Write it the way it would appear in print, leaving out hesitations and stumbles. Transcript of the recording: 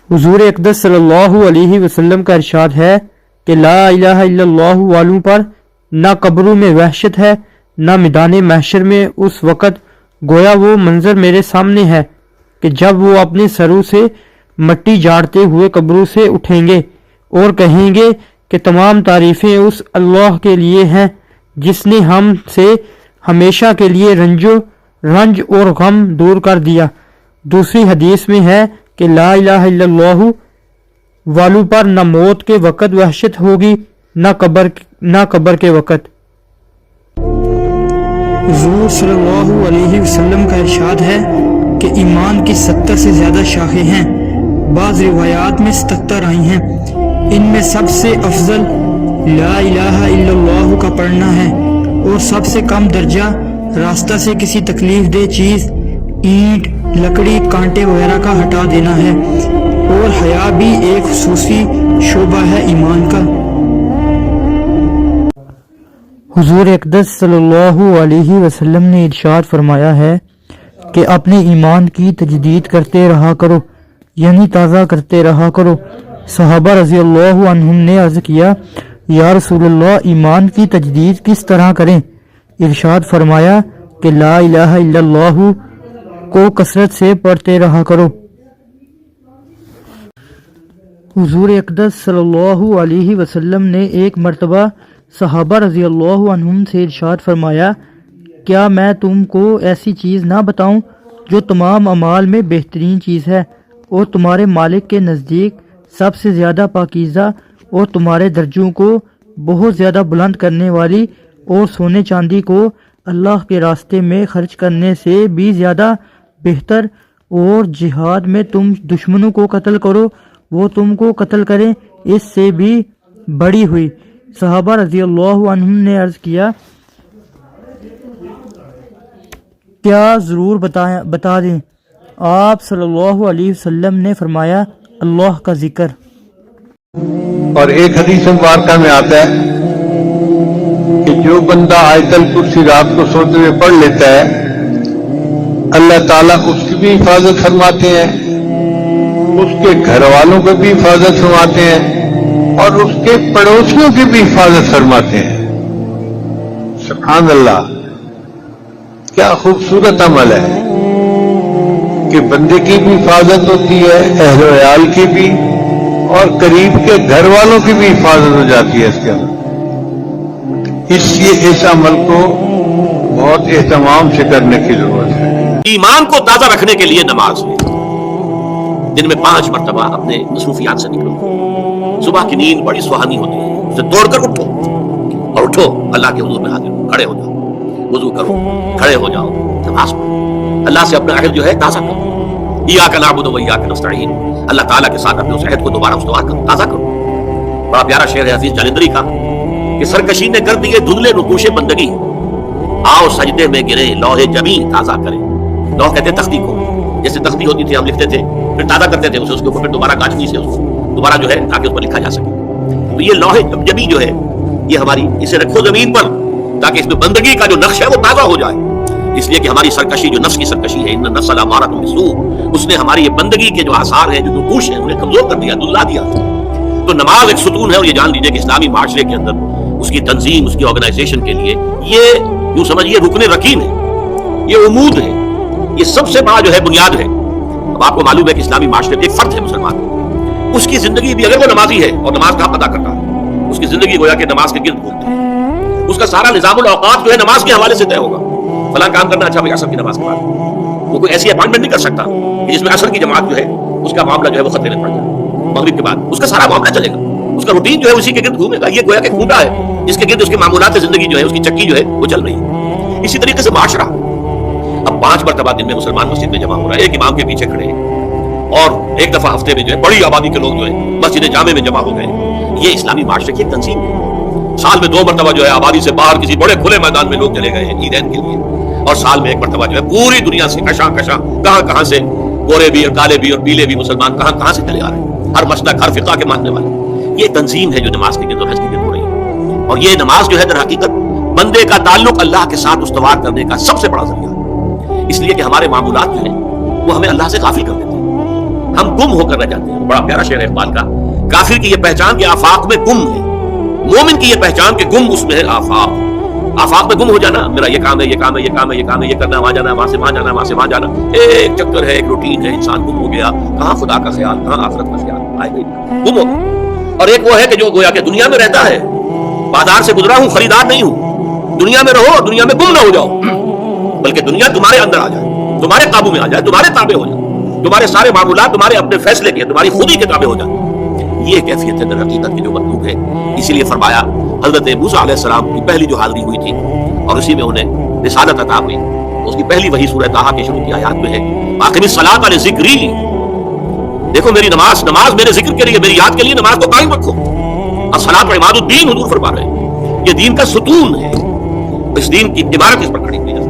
हुजूर अक़दस सल्लल्लाहु अलैहि वसल्लम का इरशाद है कि ला इलाहा इल्लल्लाह वालों पर ना कब्रों में वहशत है ना मैदान महशर में उस वक़्त गोया वो मंजर मेरे सामने है कि जब वो अपने सरों से मट्टी झाड़ते हुए कब्रों से उठेंगे और कहेंगे कि तमाम तारीफ़ें उस अल्लाह के लिए हैं जिसने हमसे हमेशा के लिए रंज और गम दूर कर दिया। दूसरी हदीस में है कि ला इलाहा इल्लल्लाह वालों पर न मौत के वक़्त वहशत होगी न कब्र के वक़्त। हुज़ूर सल्लल्लाहु अलैहि वसल्लम का इरशाद है कि ईमान की 70 से ज़्यादा शाखें हैं। बाज़ रिवायात में 77 आई हैं। इनमें सबसे अफजल ला इलाहा इल्लल्लाह का पढ़ना है और सबसे कम दर्जा रास्ता से किसी तकलीफ दे चीज़, ईंट, लकड़ी, कांटे वगैरह का हटा देना है। और हया भी एक खुसूसी शोबा है ईमान का। हुजूर अक़दस सल्लल्लाहु अलैहि वसल्लम ने इरशाद फरमाया है कि अपने ईमान की तजदीद करते रहा करो, यानी ताज़ा करते रहा करो। सहाबा रज़ी अल्लाह अन्हुम ने अर्ज़ किया, या रसूलल्लाह, ईमान की तजदीद किस तरह करें? इरशाद फरमाया कि ला इलाहा इल्लल्लाह को कसरत से पढ़ते रहा करो। हुजूर अक़दस सल्लल्लाहु अलैहि वसल्लम ने एक मर्तबा सहाबा रज़ी अल्लाह अन्हुम से इरशाद फरमाया, क्या मैं तुमको ऐसी चीज़ ना बताऊं जो तमाम अमाल में बेहतरीन चीज़ है और तुम्हारे मालिक के नज़दीक सबसे ज़्यादा पाकीज़ा और तुम्हारे दर्जों को बहुत ज़्यादा बुलंद करने वाली और सोने चांदी को अल्लाह के रास्ते में खर्च करने से भी ज़्यादा बेहतर, और जिहाद में तुम दुश्मनों को कत्ल करो, वो तुमको कत्ल करें, इससे भी बड़ी हुई। सहाबा रज़ी अल्लाह अन्हुम ने अर्ज़ किया, क्या ज़रूर बता दें। आप सल्लल्लाहु अलैहि वसल्लम ने फरमाया, अल्लाह का जिक्र। और एक हदीस मुबारका में आता है कि जो बंदा आयतल कुर्सी रात को सोते हुए पढ़ लेता है, अल्लाह ताला उसकी भी हिफाजत फरमाते हैं, उसके घर वालों को भी हिफाजत फरमाते हैं और उसके पड़ोसियों की भी हिफाजत फरमाते हैं। सुभान अल्लाह, क्या खूबसूरत अमल है कि बंदे की भी हिफाजत होती है, अहल वयाल की भी, और करीब के घर वालों की भी हिफाजत हो जाती है इसके अंदर। इसलिए इस अमल को बहुत एहतमाम से करने की जरूरत है। ईमान को ताजा रखने के लिए नमाज है। दिन में 5 मरतबा अपने मसरूफियात से निकलो। सुबह की नींद बड़ी सुहानी होती है, उसे तोड़कर उठो और उठो, अल्लाह के हुजूर में हाजिर हो, खड़े हो जाओ, वुजू करो, खड़े हो जाओ, नमाज पढ़ो, अल्लाह से अपना अहद जो है ताजा करो। इय्याका नअबुदु व इय्याका नस्तईन, अल्लाह ताला के साथ अपने उस अहद को दोबारा उस्तवार करो, ताजा करो। बड़ा प्यारा शेर है हफीज जालंधरी का कि सरकशी ने कर दिए धुंधले रुकूशे बंदगी, आओ सजदे में गिरे लौहे जमी ताजा करें। लौह कहते तख्ती को, जैसे तख्ती होती थी हम लिखते थे, फिर ताजा करते थे उसे, उसके ऊपर फिर दोबारा गाछनी से उसको दोबारा जो है ताकि उस पर लिखा जा सके। तो ये लौहे जमी जो है ये हमारी, इसे रखो जमीन पर ताकि इसमें बंदगी का जो नक्श है वो ताजा हो जाए। इसलिए कि हमारी सरकशी जो नफ्स की सरकशी है, इन्न नफ्स लअमारतुम बिस्सू, उसने हमारी ये बंदगी के जो आसार हैं, जो नकूश हैं, उन्हें कमजोर कर दिया, दुल्ला दिया। तो नमाज एक सुतून है, और ये जान लीजिए कि इस्लामी माशरे के अंदर उसकी तंजीम, उसकी ऑर्गेनाइजेशन के लिए ये यूं समझिए रुकने रकीन है, ये उमूद है, ये सबसे बड़ा जो है बुनियाद है। अब आपको मालूम है कि इस्लामी माशरे में एक फर्द है मुसलमान, उसकी जिंदगी भी अगर वो नमाजी है और नमाज का अदा करता है, उसकी जिंदगी गोया कि नमाज के गिर्द घूमती है। उसका सारा निजामुल औकात जो है नमाज के हवाले से तय होगा। फला काम करना, अच्छा भाई असर की नमाज के बाद वो कोई ऐसी अपॉइंटमेंट नहीं कर सकता कि जिसमें असर की जमात जो है उसका मामला जो है वो खतरे में पड़ जाए। मगरिब के बाद उसका सारा मामला चलेगा, उसका रूटीन जो है उसी के गिर्द घूमेगा। ये गोया कि खूंटा है जिसके गिर्द उसके मामूलात जिंदगी जो है, उसकी चक्की जो है वो चल रही है। इसी तरीके से माशरा, अब 5 मरतबा दिन में मुसलमान मस्जिद में जमा हो रहा है, एक इमाम के पीछे खड़े हैं, और एक दफा हफ्ते में जो है बड़ी आबादी के लोग जो है मस्जिद जामे में जमा हो गए। ये इस्लामी माशरे की एक तंजीम है। साल में 2 मरतबा जो है आबादी से बाहर किसी बड़े खुले मैदान में लोग चले गए हैं ईदैन के लिए, और साल में 1 मरतबा जो है पूरी दुनिया से कहां कहां से गोरे भी और काले भी और पीले भी मुसलमान कहां से चले आ रहे हैं, हर मसलक हर फिका के मानने वाले। ये तंजीम है जो नमाज के गिर्द और हज के गिर्द हो रही है। और ये नमाज जो है दर हकीकत बंदे का ताल्लुक अल्लाह के साथ उस्तवार करने का सबसे बड़ा जरिया है। इसलिए कि हमारे मामूलात जो है वो हमें अल्लाह से गाफिल कर देते हैं। ہم گم ہو کر رہ جاتے ہیں. بڑا پیارا شعر ہے اقبال کا. کافر کی یہ پہچان کہ آفاق میں گم ہے, مومن کی یہ پہچان کہ گم اس میں ہے آفاق. آفاق میں گم ہو جانا, میرا یہ کام ہے, یہ کام ہے, یہ کام ہے, یہ کام ہے, یہ کرنا, وہاں جانا, وہاں سے وہاں جانا, وہاں سے وہاں جانا, ایک چکر ہے, ایک روٹین ہے, انسان گم ہو گیا. کہاں خدا کا خیال, کہاں آخرت کا خیال, آئے نہیں, گم ہو گیا. اور ایک وہ ہے کہ جو گویا کہ دنیا میں رہتا ہے, بازار سے گزرا ہوں, خریدار نہیں ہوں. دنیا میں رہو, دنیا میں گم نہ ہو جاؤ, بلکہ دنیا تمہارے اندر آ جائے, تمہارے قابو میں آ جائے, تمہارے تابع ہو جائے, تمہارے سارے معاملات تمہارے اپنے فیصلے کے, تمہاری خودی کے تابع ہو جائے. یہ کیفیت ہے در حقیقت کی جو مطلوب ہے. اسی لیے فرمایا حضرت موسیٰ علیہ السلام کی پہلی جو حاضری ہوئی تھی اور اسی میں انہیں رسالت عطا ہوئی, اس کی پہلی وہی سورہ طٰہٰ کے شروع کی آیات میں ہے, باقی الصلاۃ لذکری. دیکھو میری نماز میرے ذکر کے لیے, میری یاد کے لیے نماز کو قائم رکھو. الصلاۃ عماد الدین حضور فرما رہے ہیں, یہ دین کا ستون ہے, اس دین کی عمارت اس پر کھڑی ہوئی ہے.